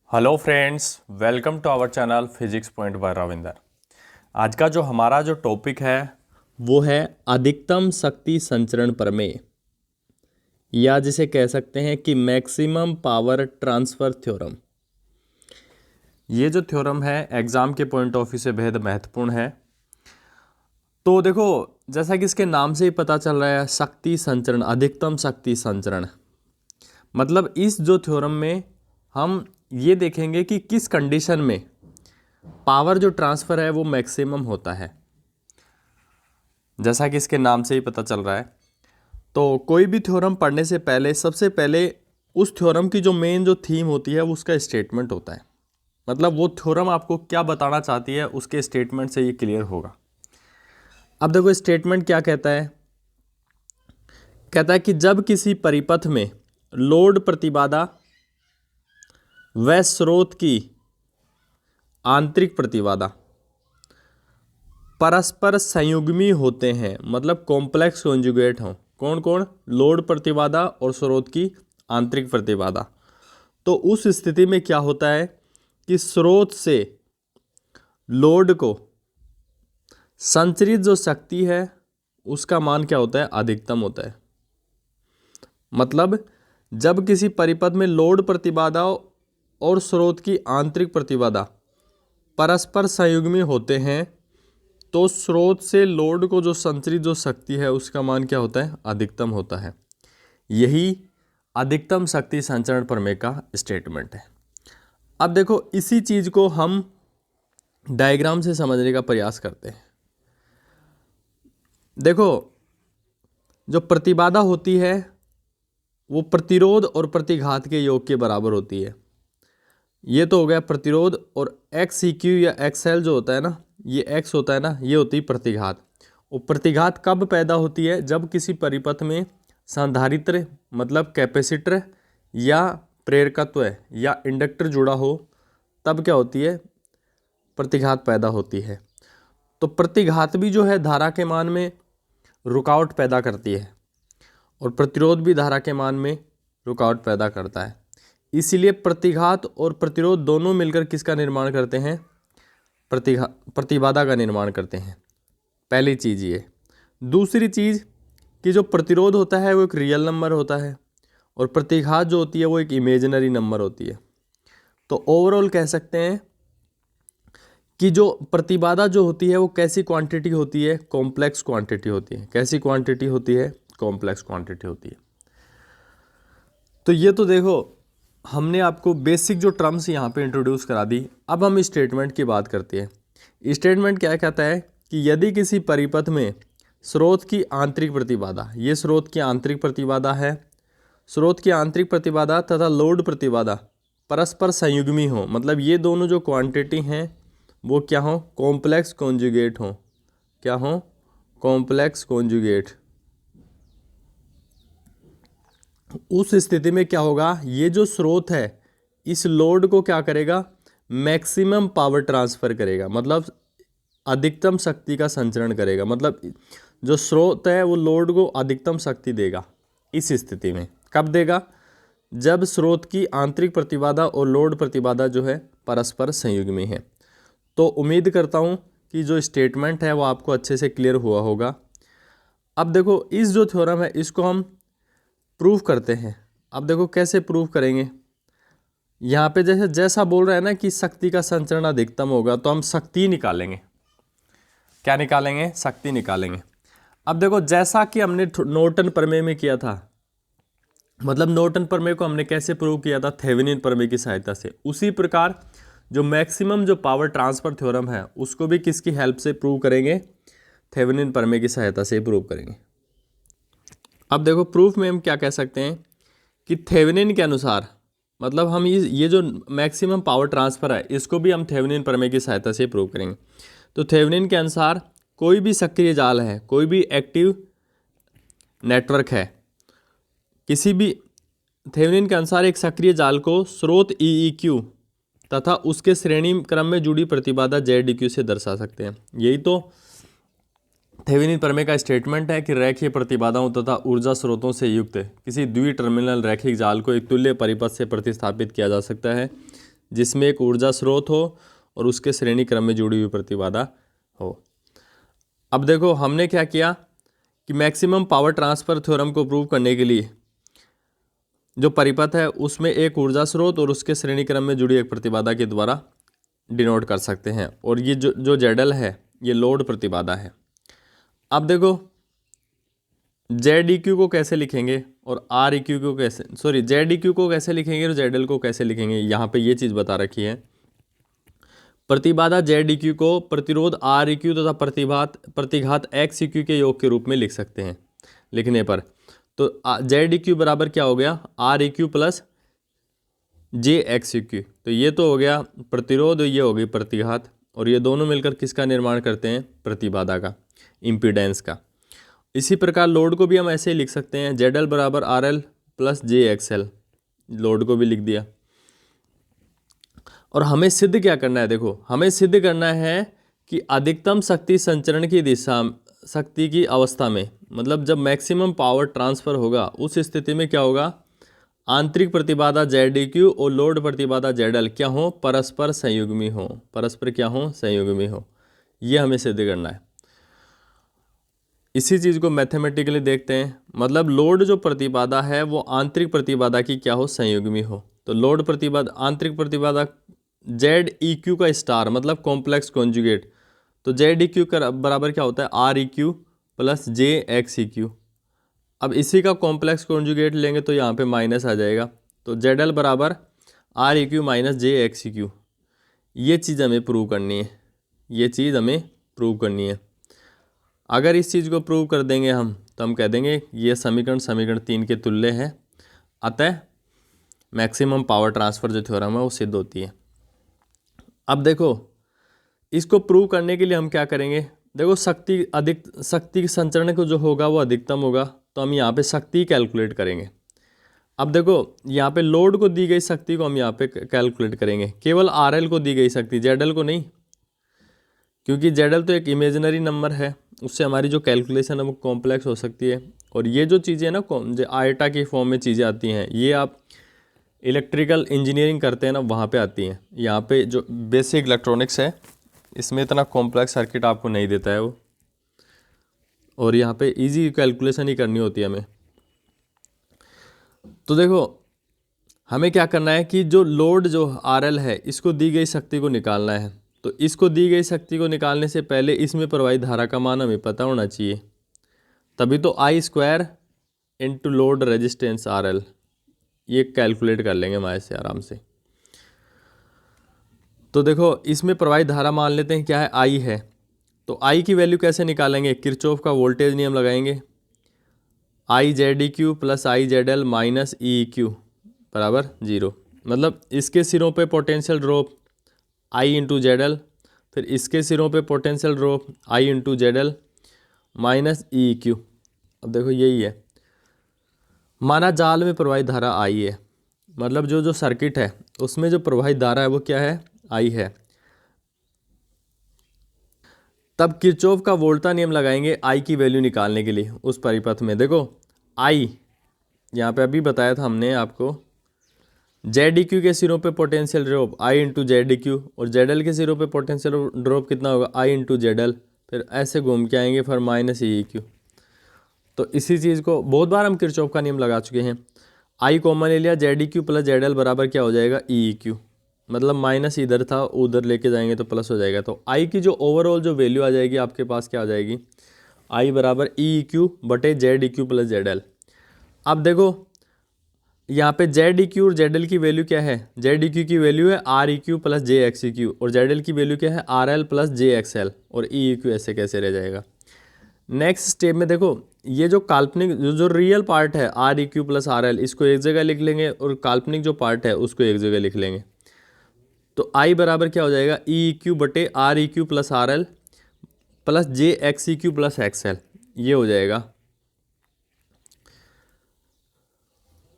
Hello friends, welcome to our channel physics point by Ravinder. आज का जो हमारा टॉपिक है वो है अधिकतम शक्ति संचरण प्रमेय, या जिसे कह सकते हैं कि मैक्सिमम पावर ट्रांसफर थ्योरम। ये जो थ्योरम है एग्जाम के पॉइंट ऑफ व्यू से बेहद महत्वपूर्ण है। तो देखो, जैसा कि इसके नाम से ही पता चल रहा है, शक्ति संचरण, अधिकतम शक्ति संचरण, मतलब इस जो थ्योरम में हम ये देखेंगे कि किस कंडीशन में पावर जो ट्रांसफ़र है वो मैक्सिमम होता है। जैसा कि इसके नाम से ही पता चल रहा है, तो कोई भी थ्योरम पढ़ने से पहले सबसे पहले उस थ्योरम की जो मेन जो थीम होती है उसका स्टेटमेंट होता है। मतलब वो थ्योरम आपको क्या बताना चाहती है उसके स्टेटमेंट से ये क्लियर होगा। अब देखो स्टेटमेंट क्या कहता है। कहता है कि जब किसी परिपथ में लोड प्रतिबाधा व स्रोत की आंतरिक प्रतिबाधा परस्पर संयुग्मी होते हैं, मतलब कॉम्प्लेक्स कॉन्जुगेट हों। कौन कौन? लोड प्रतिबाधा और स्रोत की आंतरिक प्रतिबाधा। तो उस स्थिति में क्या होता है कि स्रोत से लोड को संचरित जो शक्ति है उसका मान क्या होता है? अधिकतम होता है। मतलब जब किसी परिपथ में लोड प्रतिबाधा और स्रोत की आंतरिक प्रतिबाधा परस्पर संयुग्मी होते हैं तो स्रोत से लोड को जो संचरित जो शक्ति है उसका मान क्या होता है? अधिकतम होता है। यही अधिकतम शक्ति संचरण प्रमेय का स्टेटमेंट है। अब देखो इसी चीज को हम डायग्राम से समझने का प्रयास करते हैं। देखो जो प्रतिबाधा होती है वो प्रतिरोध और प्रतिघात के योग के बराबर होती है। ये तो हो गया प्रतिरोध, और एक्स सी क्यू या एक्सएल जो होता है ना, ये एक्स होता है ना, ये होती है प्रतिघात। और प्रतिघात कब पैदा होती है? जब किसी परिपथ में संधारित्र मतलब कैपेसिटर या प्रेरकत्व या इंडक्टर जुड़ा हो, तब क्या होती है? प्रतिघात पैदा होती है। तो प्रतिघात भी जो है धारा के मान में रुकावट पैदा करती है, और प्रतिरोध भी धारा के मान में रुकावट पैदा करता है। इसीलिए प्रतिघात और प्रतिरोध दोनों मिलकर किसका निर्माण करते हैं? प्रतिबाधा का निर्माण करते हैं। पहली चीज़ ये। दूसरी चीज़ कि जो प्रतिरोध होता है वो एक रियल नंबर होता है, और प्रतिघात जो होती है वो एक इमेजिनरी नंबर होती है। तो ओवरऑल कह सकते हैं कि जो प्रतिबाधा जो होती है वो कैसी क्वांटिटी होती है? कॉम्प्लेक्स क्वांटिटी होती है। कैसी क्वांटिटी होती है? कॉम्प्लेक्स क्वांटिटी होती है। तो ये तो देखो हमने आपको बेसिक जो टर्म्स यहाँ पे इंट्रोड्यूस करा दी। अब हम स्टेटमेंट की बात करते हैं। स्टेटमेंट क्या कहता है कि यदि किसी परिपथ में स्रोत की आंतरिक प्रतिबाधा, ये स्रोत की आंतरिक प्रतिबाधा है, स्रोत की आंतरिक प्रतिबाधा तथा लोड प्रतिबाधा परस्पर संयुग्मी हो, मतलब ये दोनों जो क्वांटिटी हैं वो क्या हो? कॉम्प्लेक्स कॉन्जुगेट हो। क्या हो? Complex conjugate. उस स्थिति में क्या होगा? ये जो स्रोत है इस लोड को क्या करेगा? मैक्सिमम पावर ट्रांसफर करेगा, मतलब अधिकतम शक्ति का संचरण करेगा। मतलब जो स्रोत है वो लोड को अधिकतम शक्ति देगा। इस स्थिति में कब देगा? जब स्रोत की आंतरिक प्रतिबाधा और लोड प्रतिबाधा जो है परस्पर संयुग्मी है। तो उम्मीद करता हूँ कि जो स्टेटमेंट है वो आपको अच्छे से क्लियर हुआ होगा। अब देखो इस जो थ्योरम है इसको हम प्रूव करते हैं। अब देखो कैसे प्रूव करेंगे। यहाँ पे जैसा बोल रहा है ना कि शक्ति का संचरण अधिकतम होगा, तो हम शक्ति निकालेंगे। क्या निकालेंगे? शक्ति निकालेंगे। अब देखो जैसा कि हमने नॉर्टन प्रमेय में किया था, मतलब नॉर्टन प्रमेय को हमने कैसे प्रूव किया था? थेवेनिन प्रमेय की सहायता से। उसी प्रकार जो मैक्सिमम जो पावर ट्रांसफर थ्योरम है उसको भी किसकी हेल्प से प्रूव करेंगे? थेवेनिन प्रमेय की सहायता से प्रूव करेंगे। अब देखो प्रूफ में हम क्या कह सकते हैं कि थेवेनिन के अनुसार, मतलब हम ये जो मैक्सिमम पावर ट्रांसफर है इसको भी हम थेवेनिन प्रमेय की सहायता से प्रूव करेंगे। तो थेवेनिन के अनुसार कोई भी सक्रिय जाल है, कोई भी एक्टिव नेटवर्क है, किसी भी थेवेनिन के अनुसार एक सक्रिय जाल को स्रोत EEQ तथा उसके श्रेणी क्रम में जुड़ी प्रतिबाधा ZEQ से दर्शा सकते हैं। यही तो थेवेनिन प्रमेय का स्टेटमेंट है कि रेखीय प्रतिबाधाओं तथा ऊर्जा स्रोतों से युक्त किसी द्वि टर्मिनल रैखिक जाल को एक तुल्य परिपथ से प्रतिस्थापित किया जा सकता है जिसमें एक ऊर्जा स्रोत हो और उसके श्रेणी क्रम में जुड़ी हुई प्रतिबाधा हो। अब देखो हमने क्या किया कि मैक्सिमम पावर ट्रांसफर थ्योरम को प्रूव करने के लिए जो परिपथ है उसमें एक ऊर्जा स्रोत और उसके श्रेणी क्रम में जुड़ी एक प्रतिबाधा के द्वारा डिनोट कर सकते हैं, और ये जो जेडल है ये लोड प्रतिबाधा है। अब देखो जेड को कैसे लिखेंगे और आर को कैसे, सॉरी जेड को कैसे लिखेंगे और जेडल को कैसे लिखेंगे, यहाँ पे ये चीज़ बता रखी है। प्रतिबाधा जेड को प्रतिरोध आर तथा प्रतिघात एक्स के योग के रूप में लिख सकते हैं लिखने पर। तो जेड बराबर क्या हो गया, आर प्लस जे एक्स तो ये तो हो गया प्रतिरोध, ये हो गई प्रतिघात, और ये दोनों मिलकर किसका निर्माण करते हैं, प्रतिबाधा का, इम्पीडेंस का। इसी प्रकार लोड को भी हम ऐसे ही लिख सकते हैं, जेड बराबर are L plus J x L, load को भी लिख दिया। और हमें सिद्ध क्या करना है, देखो हमें सिद्ध करना है कि अधिकतम शक्ति संचरण की दिशा, शक्ति की अवस्था में, मतलब जब मैक्सिमम पावर ट्रांसफर होगा उस स्थिति में क्या होगा, आंतरिक प्रतिबाधा जेड और लोड प्रतिबाधा जेड क्या हो, परस्पर संयुग्मी हो, परस्पर क्या हो, संयुग्मी हो। ये हमें सिद्ध करना है। इसी चीज़ को मैथमेटिकली देखते हैं, मतलब लोड जो प्रतिबाधा है वो आंतरिक प्रतिबाधा की क्या हो, संयुग्मी हो। तो लोड प्रतिबाधा, आंतरिक प्रतिबाधा जेड का स्टार मतलब कॉम्प्लेक्स कॉन्जुगेट, तो जेड का बराबर क्या होता है, आर प्लस जे एक्स अब इसी का कॉम्प्लेक्स कॉन्जुगेट लेंगे तो यहाँ पे माइनस आ जाएगा, तो जेड एल बराबर आर माइनस जे एक्स ये चीज़ हमें प्रूव करनी है, ये चीज़ हमें प्रूव करनी है। अगर इस चीज़ को प्रूव कर देंगे हम तो हम कह देंगे ये समीकरण 3 के तुल्य है, अतः मैक्सिमम पावर ट्रांसफ़र जो थ्योरम है वो सिद्ध होती है। अब देखो इसको प्रूव करने के लिए हम क्या करेंगे, देखो शक्ति संचरण को जो होगा वो अधिकतम होगा, तो हम यहाँ पे शक्ति कैलकुलेट करेंगे। अब देखो यहाँ पे लोड को दी गई शक्ति को हम यहाँ पे कैलकुलेट करेंगे, केवल आरएल को दी गई शक्ति, जेडएल को नहीं, क्योंकि जेडएल तो एक इमेजिनरी नंबर है, उससे हमारी जो कैलकुलेशन है वो कॉम्प्लेक्स हो सकती है। और ये जो चीज़ें ना जो आयटा की फॉर्म में चीज़ें आती हैं, ये आप इलेक्ट्रिकल इंजीनियरिंग करते हैं ना वहाँ पे आती हैं। यहाँ पे जो बेसिक इलेक्ट्रॉनिक्स है इसमें इतना कॉम्प्लेक्स सर्किट आपको नहीं देता है वो, और यहाँ पे इजी कैलकुलेशन ही करनी होती है हमें। तो देखो हमें क्या करना है कि जो लोड जो आरएल है इसको दी गई शक्ति को निकालना है। तो इसको दी गई शक्ति को निकालने से पहले इसमें प्रवाहित धारा का मान हमें पता होना चाहिए, तभी तो I square into load resistance RL ये कैलकुलेट कर लेंगे हमारे से आराम से। तो देखो इसमें प्रवाहित धारा मान लेते हैं क्या है, आई है, तो आई की वैल्यू कैसे निकालेंगे, किरचॉफ का वोल्टेज नियम लगाएंगे, I Z Q plus I Z L minus E Q बराबर 0। मतलब इसके सिरों पे potential drop I into Z L, फिर इसके सिरों पे potential drop I into Z L minus E Q. अब देखो यही है, माना जाल में प्रवाहित धारा आई है, मतलब जो सर्किट है उसमें जो प्रवाहित धारा है वो क्या है, आई है। तब किरचॉफ का वोल्टा नियम लगाएंगे आई की वैल्यू निकालने के लिए उस परिपथ में। देखो आई यहाँ पे अभी बताया था हमने आपको, जेड क्यू के सिरों पे potential drop I into Z Q, और जेड एल के सिरों पे पोटेंशियल ड्रॉप कितना होगा, आई इंटू जेड एल, फिर ऐसे घूम के आएंगे फिर माइनस ई क्यू। तो इसी चीज़ को बहुत बार हम किरचॉफ का नियम लगा चुके हैं। आई कॉमन ले लिया, Z Q plus Z L बराबर क्या हो जाएगा, ई क्यू, मतलब माइनस इधर था उधर लेके जाएंगे तो प्लस हो जाएगा। तो आई की जो ओवरऑल जो वैल्यू आ जाएगी आपके पास क्या आ जाएगी, आई बराबर ई क्यू बटे Z Q plus Z L. अब देखो यहाँ पे जेड क्यू और जेड एल की वैल्यू क्या है, जेड क्यू की वैल्यू है are E Q plus J x Q, और जेड एल की वैल्यू क्या है, are L plus J x L, और ई क्यू ऐसे कैसे रह जाएगा। नेक्स्ट स्टेप में देखो ये जो काल्पनिक जो रियल पार्ट है are E Q plus R L, इसको एक जगह लिख लेंगे, और काल्पनिक जो पार्ट है उसको एक जगह लिख लेंगे। तो आई बराबर क्या हो जाएगा, ई क्यू बटे R E Q plus R L plus J X E Q plus X L, ये हो जाएगा।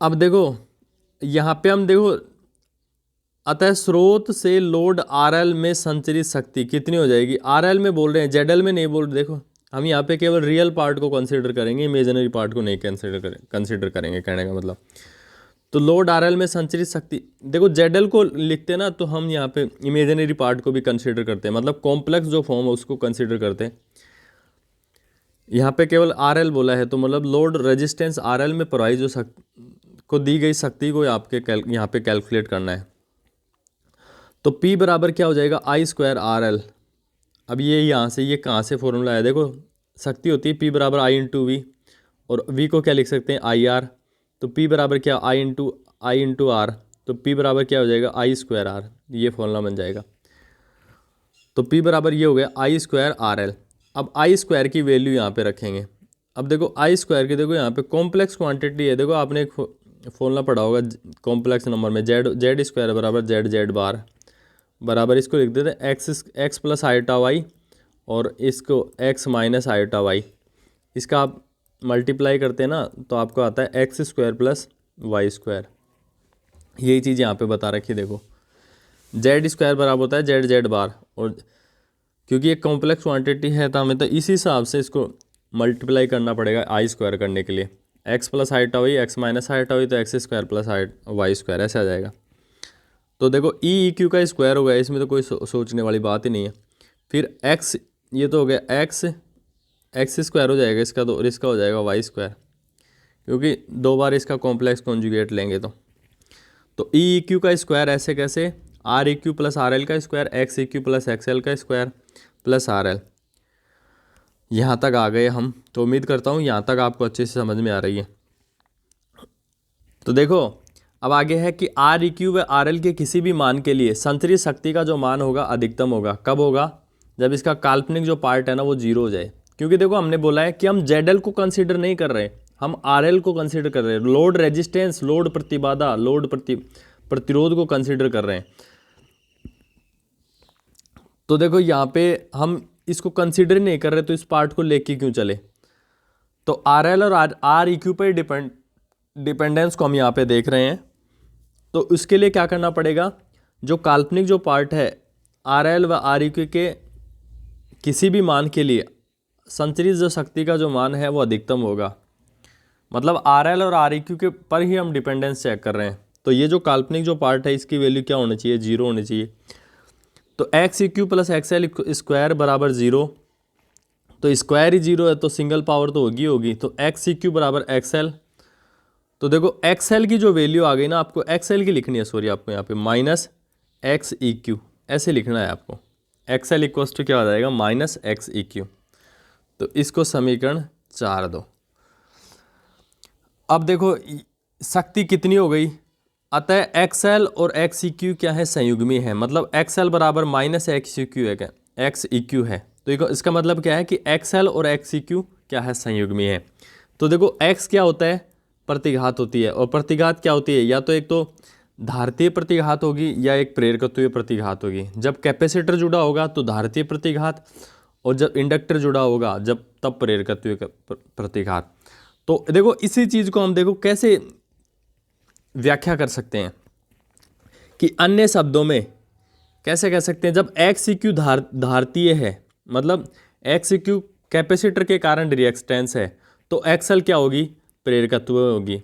अब देखो यहाँ पे हम देखो, अतः स्रोत से लोड आरएल में संचरित शक्ति कितनी हो जाएगी, आरएल में बोल रहे हैं, जेडएल में नहीं बोल रहे। देखो हम यहाँ पे केवल रियल पार्ट को कंसीडर करेंगे, इमेजिनरी पार्ट को नहीं कंसीडर करेंगे, कहने का मतलब। तो लोड आरएल में संचरित शक्ति, देखो जेडएल को लिखते हैं ना तो हम यहाँ पे इमेजिनरी पार्ट को भी कंसीडर करते हैं, मतलब कॉम्प्लेक्स जो फॉर्म है उसको कंसीडर करते हैं। यहाँ पे केवल आरएल बोला है तो मतलब लोड रेजिस्टेंस आरएल में प्रवाही जो को दी गई शक्ति को आपके यहाँ पे कैलकुलेट करना है। तो P बराबर क्या हो जाएगा, आई स्क्वायर आर एल। अब ये यहाँ से ये कहाँ से फॉर्मूला है, देखो शक्ति होती है P बराबर आई इंटू वी, और V को क्या लिख सकते हैं आई आर। तो P बराबर क्या, आई इंटू आर, तो P बराबर क्या हो जाएगा आई स्क्वायर आर, ये फॉर्मूला बन जाएगा। तो P बराबर ये हो गया आई स्क्वायर आर एल। अब आई स्क्वायर की वैल्यू यहाँ पे रखेंगे। अब देखो आई स्क्वायर की, देखो यहाँ पे कॉम्प्लेक्स क्वांटिटी है, देखो आपने एक फॉर्मूला पढ़ा होगा कॉम्प्लेक्स नंबर में, जेड स्क्वायर बराबर जेड बार बराबर, इसको लिख देते हैं एक्स प्लस आयोटा वाई और इसको एक्स माइनस आयोटा वाई। इसका आप मल्टीप्लाई करते हैं ना तो आपको आता है X square plus Y square. यही चीज़ यहाँ पे बता रखी है, देखो जेड स्क्वायर बराबर होता है जेड बार, और क्योंकि ये कॉम्प्लेक्स क्वांटिटी है तो हमें तो इसी हिसाब से इसको मल्टीप्लाई करना पड़ेगा आई स्क्वायर करने के लिए। X plus iota Y X minus iota Y, तो X square plus Y square ऐसे आ जाएगा। तो देखो ई क्यू का स्क्वायर हो गया, इसमें तो कोई सोचने वाली बात ही नहीं है। फिर एक्स, ये तो हो गया एक्स स्क्वायर हो जाएगा इसका, तो और इसका हो जाएगा वाई स्क्वायर, क्योंकि दो बार इसका कॉम्प्लेक्स कॉन्जुगेट लेंगे तो ई क्यू का स्क्वायर ऐसे कैसे, R E Q plus R L का square, X E Q plus X L का स्क्वायर प्लस आर एल। यहाँ तक आ गए हम, तो उम्मीद करता हूँ यहाँ तक आपको अच्छे से समझ में आ रही है। तो देखो अब आगे है कि आर ई क्यू व आर एल के किसी भी मान के लिए संचरित शक्ति का जो मान होगा अधिकतम होगा। कब होगा, जब इसका काल्पनिक जो पार्ट है ना वो जीरो हो जाए। क्योंकि देखो हमने बोला है कि हम जेड एल को कंसीडर नहीं कर रहे, हम आर एल को कंसीडर कर रहे हैं, लोड रेजिस्टेंस, लोड प्रतिबाधा, लोड प्रतिरोध को कंसीडर कर रहे हैं। तो देखो यहाँ पे हम इसको कंसीडर नहीं कर रहे तो इस पार्ट को लेके क्यों चले। तो आर एल और आर ई क्यू पर डिपेंडेंस को हम यहाँ पे देख रहे हैं, तो उसके लिए क्या करना पड़ेगा, जो काल्पनिक जो पार्ट है आर एल व आर ई क्यू के किसी भी मान के लिए संचरित जो शक्ति का जो मान है वो अधिकतम होगा। मतलब आर एल और आर ई क्यू के पर ही हम डिपेंडेंस चेक कर रहे हैं। तो ये जो काल्पनिक जो पार्ट है इसकी वैल्यू क्या होनी चाहिए, जीरो होनी चाहिए। तो x E Q plus X L square बराबर जीरो, तो स्क्वायर ही जीरो है तो सिंगल पावर तो होगी। तो एक्स ई क्यू बराबर एक्स एल। तो देखो एक्स एल की जो वैल्यू आ गई ना, आपको एक्स एल की लिखनी है, सॉरी आपको यहाँ पे माइनस एक्स ई क्यू ऐसे लिखना है आपको। एक्स एल इक्वल्स टू क्या हो जाएगा, माइनस एक्स ई क्यू। तो इसको समीकरण 4 दो। अब देखो शक्ति कितनी हो गई, अतः एक्स एल और एक्स ई क्यू क्या है, संयुग्मी है। मतलब एक्स एल बराबर माइनस एक्स ई क्यू है, क्या एक्स ई क्यू है। तो इसका मतलब क्या है कि एक्स एल और एक्स ई क्यू क्या है, संयुग्मी है। तो देखो एक्स क्या होता है, प्रतिघात होती है, और प्रतिघात क्या होती है, या तो एक तो धारतीय प्रतिघात होगी या एक प्रेरकत्वीय प्रतिघात होगी। जब कैपेसिटर जुड़ा होगा तो धारतीय प्रतिघात, और जब इंडक्टर जुड़ा होगा तब प्रेरकत्वीय प्रतिघात। तो देखो इसी चीज़ को हम देखो कैसे व्याख्या कर सकते हैं कि अन्य शब्दों में कैसे कह सकते हैं। जब एक्स ई क्यू धारतीय है, मतलब एक्स ई क्यू कैपेसिटर के कारण रिएक्टेंस है, तो एक्स एल क्या होगी, प्रेरकत्व होगी।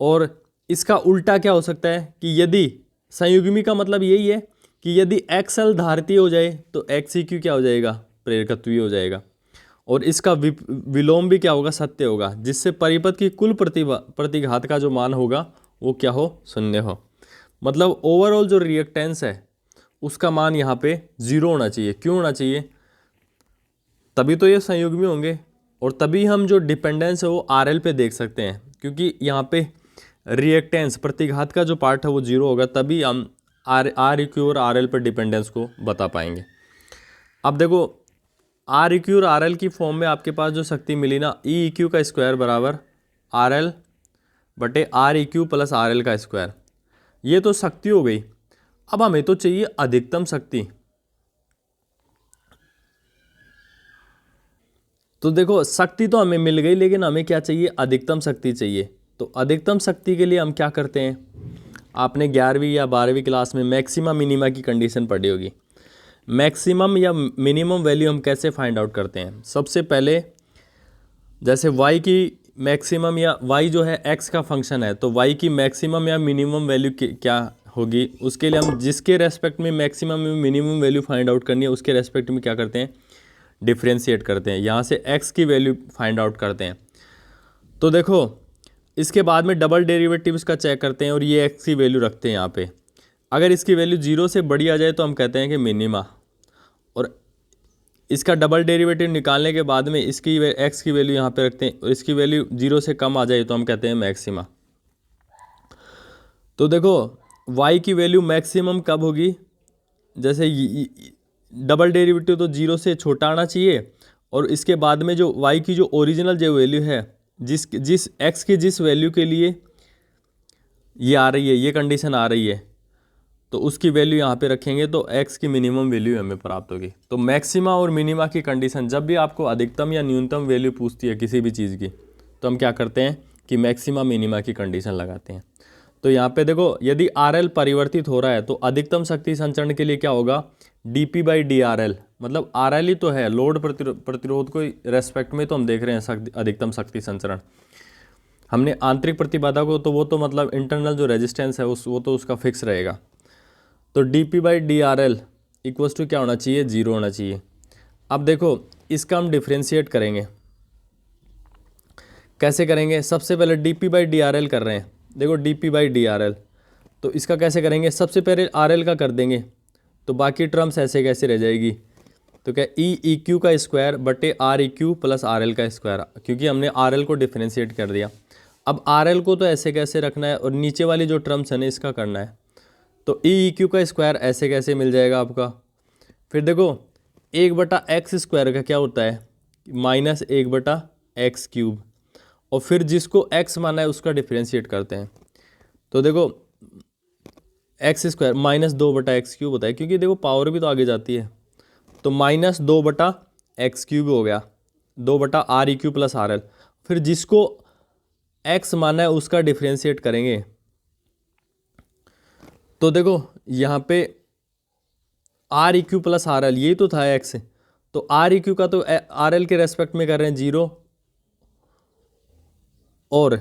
और इसका उल्टा क्या हो सकता है कि यदि संयुग्मी का मतलब यही है कि यदि एक्स एल धारतीय हो जाए तो एक्स ई क्यू क्या हो जाएगा, प्रेरकत्वीय हो जाएगा। और इसका विलोम भी क्या होगा, सत्य होगा, जिससे परिपथ की कुल प्रतिघात का जो मान होगा वो क्या हो, शून्य हो। मतलब ओवरऑल जो रिएक्टेंस है उसका मान यहाँ पे जीरो होना चाहिए। क्यों होना चाहिए, तभी तो ये संयुग्मी होंगे, और तभी हम जो डिपेंडेंस है वो आर एल पे देख सकते हैं। क्योंकि यहाँ पे रिएक्टेंस प्रतिघात का जो पार्ट है वो जीरो होगा, तभी हम आर ई क्यू और आर एल पर डिपेंडेंस को बता पाएंगे। अब देखो आर ई क्यू और आर एल की फॉर्म में आपके पास जो शक्ति मिली ना, ई क्यू का स्क्वायर बराबर आर एल बटे R E Q plus R L का स्क्वायर, ये तो शक्ति हो गई। अब हमें तो चाहिए अधिकतम शक्ति। तो देखो शक्ति तो हमें मिल गई, लेकिन हमें क्या चाहिए, अधिकतम शक्ति चाहिए। तो अधिकतम शक्ति के लिए हम क्या करते हैं, आपने 11वीं या 12वीं क्लास में मैक्सिमम मिनिमा की कंडीशन पढ़ी होगी। मैक्सिमम या मिनिमम वैल्यू हम कैसे फाइंड आउट करते हैं, सबसे पहले जैसे y की मैक्सिमम या y जो है x का फंक्शन है, तो y की मैक्सिमम या मिनिमम वैल्यू क्या होगी, उसके लिए हम जिसके रेस्पेक्ट में मैक्सिमम या मिनिमम वैल्यू फाइंड आउट करनी है उसके रेस्पेक्ट में क्या करते हैं, डिफ्रेंशिएट करते हैं, यहाँ से x की वैल्यू फाइंड आउट करते हैं। तो देखो इसके बाद में डबल डेरिवेटिव इसका चेक करते हैं और ये x की वैल्यू रखते हैं यहाँ पे। अगर इसकी वैल्यू 0 से बड़ी आ जाए तो हम कहते हैं कि मिनिमा, और इसका डबल डेरिवेटिव निकालने के बाद में इसकी x की वैल्यू यहाँ पे रखते हैं और इसकी वैल्यू 0 से कम आ जाए तो हम कहते हैं मैक्सिमा। तो देखो y की वैल्यू मैक्सिमम कब होगी, जैसे डबल डेरिवेटिव तो 0 से छोटा आना चाहिए और इसके बाद में जो y की जो ओरिजिनल जो वैल्यू है, जिस x की जिस वैल्यू के लिए ये आ रही है, ये कंडीशन आ रही है, तो उसकी वैल्यू यहाँ पे रखेंगे तो x की मिनिमम वैल्यू हमें प्राप्त होगी। तो मैक्सिमा और मिनिमा की कंडीशन जब भी आपको अधिकतम या न्यूनतम वैल्यू पूछती है किसी भी चीज़ की, तो हम क्या करते हैं कि मैक्सिमा मिनिमा की कंडीशन लगाते हैं। तो यहाँ पे देखो यदि RL परिवर्तित हो रहा है तो अधिकतम शक्ति संचरण के लिए क्या होगा, dp/dRL, मतलब RL ही तो है, लोड प्रतिरोध को रेस्पेक्ट में तो हम देख रहे हैं अधिकतम शक्ति संचरण। हमने आंतरिक प्रतिबाधा को तो वो तो मतलब इंटरनल जो रेजिस्टेंस है वो तो उसका फिक्स रहेगा। तो dp/dRL इक्वल्स टू क्या होना चाहिए, 0 होना चाहिए। अब देखो इसका हम डिफ्रेंशिएट करेंगे, कैसे करेंगे, सबसे पहले dp/dRL कर रहे हैं, देखो dp/dRL, तो इसका कैसे करेंगे, सबसे पहले RL का कर देंगे तो बाकी टर्म्स ऐसे कैसे रह जाएगी, तो क्या EEQ का स्क्वायर बटे REQ प्लस RL का स्क्वायर, क्योंकि हमने RL को डिफ्रेंशिएट कर दिया। अब RL को तो ऐसे कैसे रखना है और नीचे वाली जो टर्म्स है ना इसका करना है, तो EEQ का स्क्वायर ऐसे कैसे मिल जाएगा आपका। फिर देखो 1/x स्क्वायर का क्या होता है, -1/x³, और फिर जिसको x माना है उसका डिफ्रेंशिएट करते हैं। तो देखो x स्क्वायर -2/x³ होता है, क्योंकि देखो पावर भी तो आगे जाती है, तो -2/x³ हो गया, 2/REQ प्लस RL। फिर जिसको x माना है उसका डिफ्रेंशिएट करेंगे, तो देखो यहाँ पे REQ प्लस RL यही तो था x, तो REQ का तो RL के रेस्पेक्ट में कर रहे हैं 0, और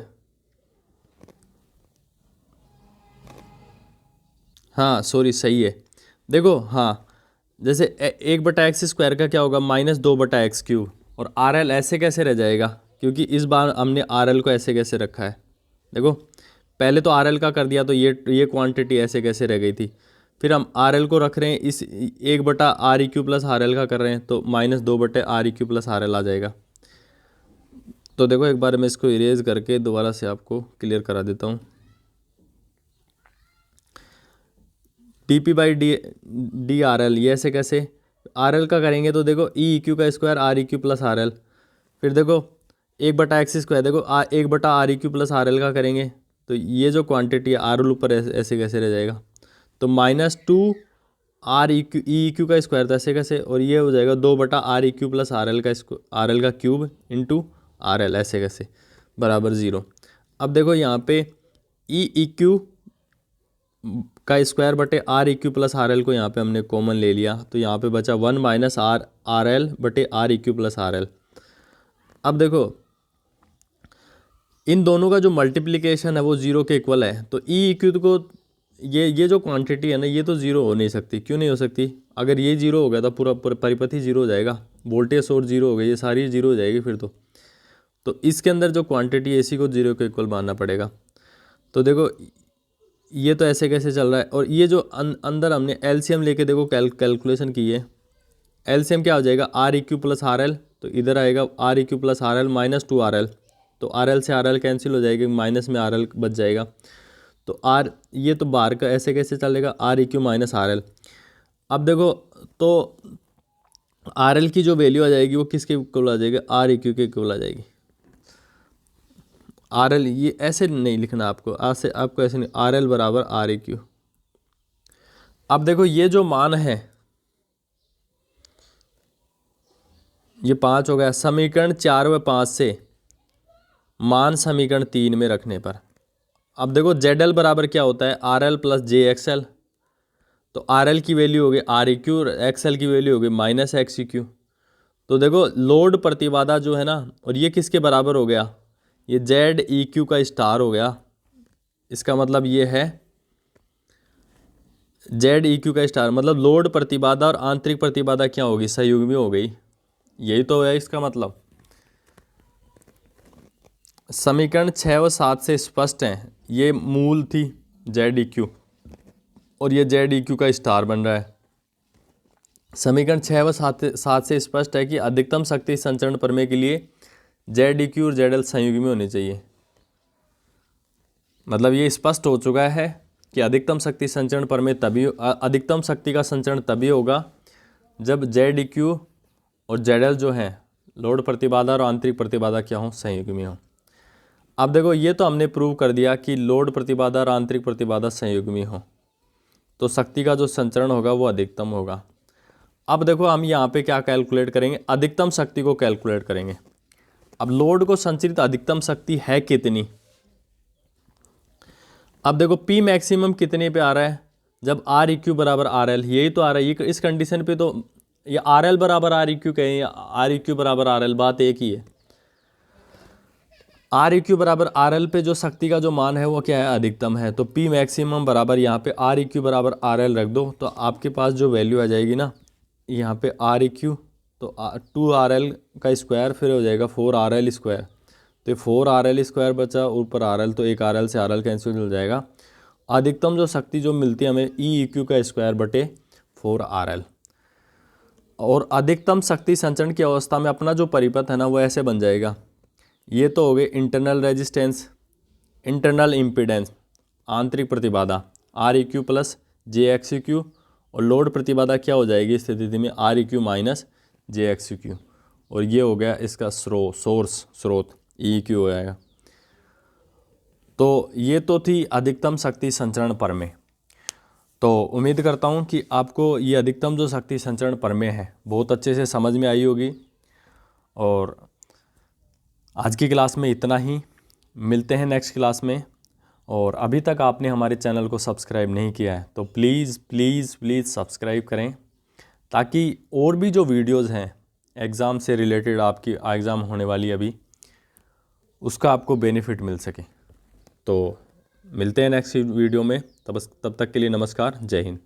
हाँ सॉरी सही है, देखो हाँ जैसे 1/x स्क्वायर का क्या होगा -2/x³, और RL ऐसे कैसे रह जाएगा, क्योंकि इस बार हमने RL को ऐसे कैसे रखा है, देखो पहले तो RL का कर दिया तो ये क्वांटिटी ऐसे कैसे रह गई थी, फिर हम RL को रख रहे हैं इस 1/REQ प्लस RL का कर रहे हैं तो -2/REQ प्लस RL आ जाएगा। तो देखो एक बार मैं इसको इरेज करके दोबारा से आपको क्लियर करा देता हूँ। dp/dRL ये ऐसे कैसे, RL का करेंगे तो देखो EEQ का स्क्वायर REQ प्लस RL, फिर देखो 1/x स्क्वायर, देखो 1/REQ प्लस RL का करेंगे तो ये जो क्वांटिटी है RL ऊपर ऐसे कैसे रह जाएगा, तो -2REQ का स्क्वायर था ऐसे कैसे, और ये हो जाएगा 2/REQ प्लस RL का क्यूब इंटू RL ऐसे कैसे बराबर 0। अब देखो यहाँ पे EEQ का स्क्वायर बटे REQ प्लस RL को यहाँ पे हमने कॉमन ले लिया, तो यहाँ पे बचा 1 - RL बटे REQ प्लस RL। अब देखो इन दोनों का जो मल्टीप्लिकेशन है वो 0 के इक्वल है, तो EEQ को ये जो क्वांटिटी है ना ये तो 0 हो नहीं सकती, क्यों नहीं हो सकती, अगर ये 0 हो गया तो पूरा परिपथ ही 0 हो जाएगा, वोल्टेज सोर्स 0 हो गई, ये सारी 0 हो जाएगी फिर तो इसके अंदर जो क्वांटिटी है इसी को 0 के इक्वल मानना पड़ेगा। तो देखो ये तो ऐसे कैसे चल रहा है, और ये जो अंदर हमने एलसीएम लेके देखो कैलकुलेशन की है, एलसीएम क्या हो जाएगा REQ प्लस RL, तो इधर आएगा REQ प्लस RL -2RL, तो RL से RL कैंसिल हो जाएगी, माइनस में RL बच जाएगा, तो ये तो बाहर का ऐसे कैसे चलेगा REQ माइनस RL। अब देखो तो RL की जो वैल्यू आ जाएगी वो किसके इक्वल आ जाएगी, REQ के इक्वल आ जाएगी। RL ये ऐसे नहीं लिखना आपको, आपको ऐसे नहीं, RL बराबर REQ। अब देखो ये जो मान है ये 5 हो गया, समीकरण 4 व 5 से मान समीकरण 3 में रखने पर, अब देखो ZL बराबर क्या होता है RL प्लस JXL, तो RL की वैल्यू हो गई REQ, XL की वैल्यू हो गई -XEQ। तो देखो लोड प्रतिबाधा जो है ना, और ये किसके बराबर हो गया, ये जेड ई क्यू का स्टार हो गया, इसका मतलब ये है जेड ई क्यू का स्टार मतलब लोड प्रतिबाधा और आंतरिक प्रतिबाधा क्या होगी, सहयुग्मी हो गई। यही तो है इसका मतलब। समीकरण 6 व 7 से स्पष्ट है, ये मूल थी जेड ई क्यू और ये जेड ई क्यू का स्टार बन रहा है। समीकरण 6 व 7 से स्पष्ट है कि अधिकतम शक्ति संचरण प्रमेय के लिए जेड ई क्यू और जेड एल संयुग्मी होनी चाहिए। मतलब ये स्पष्ट हो चुका है कि अधिकतम शक्ति संचरण प्रमेय तभी, अधिकतम शक्ति का संचरण तभी होगा जब जेड ई क्यू और जेड एल जो है लोड प्रतिबाधा और आंतरिक प्रतिबाधा क्या हो, संयुग्मी हो। अब देखो ये तो हमने प्रूव कर दिया कि लोड प्रतिबाधा और आंतरिक प्रतिबाधा संयुग्मी हो तो शक्ति का जो संचरण होगा वो अधिकतम होगा। अब देखो हम यहाँ पे क्या कैलकुलेट करेंगे, अधिकतम शक्ति को कैलकुलेट करेंगे। अब लोड को संचरित अधिकतम शक्ति है कितनी, अब देखो P मैक्सिमम कितने पे आ रहा है, जब आर ई क्यू बराबर आर एल, यही तो आ रहा है। ये इस कंडीशन पे तो ये आर एल बराबर आर ई क्यू कहें या आर ई क्यू बराबर आर एल, बात एक ही है। आर ई क्यू बराबर आर एल पे जो शक्ति का जो मान है वो क्या है, अधिकतम है। तो P मैक्सिमम बराबर यहाँ पे आर ई क्यू बराबर आर एल रख दो तो आपके पास जो वैल्यू आ जाएगी ना, यहाँ पे आर ई क्यू तो 2RL का स्क्वायर फिर हो जाएगा 4RL स्क्वायर, तो ये 4RL स्क्वायर बचा, ऊपर RL तो एक RL से RL कैंसिल हो जाएगा। अधिकतम जो शक्ति जो मिलती है हमें ई क्यू का स्क्वायर बटे 4RL। और अधिकतम शक्ति संचरण की अवस्था में अपना जो परिपथ है ना वो ऐसे बन जाएगा। ये तो हो गए इंटरनल रेजिस्टेंस, इंटरनल इम्पीडेंस, आंतरिक प्रतिबाधा are E Q plus J x Q, और लोड प्रतिबाधा क्या हो जाएगी इस स्थिति में, are E Q minus J x Q, और ये हो गया इसका स्रोत ई क्यू हो जाएगा। तो ये तो थी अधिकतम शक्ति संचरण प्रमेय। तो उम्मीद करता हूँ कि आपको ये अधिकतम जो शक्ति संचरण प्रमेय है बहुत अच्छे से समझ में आई होगी। और आज की क्लास में इतना ही, मिलते हैं नेक्स्ट क्लास में। और अभी तक आपने हमारे चैनल को सब्सक्राइब नहीं किया है तो प्लीज़ प्लीज़ प्लीज़ सब्सक्राइब करें, ताकि और भी जो वीडियोज़ हैं एग्ज़ाम से रिलेटेड, आपकी एग्ज़ाम होने वाली अभी, उसका आपको बेनिफिट मिल सके। तो मिलते हैं नेक्स्ट वीडियो में, तब तक के लिए नमस्कार, जय हिंद।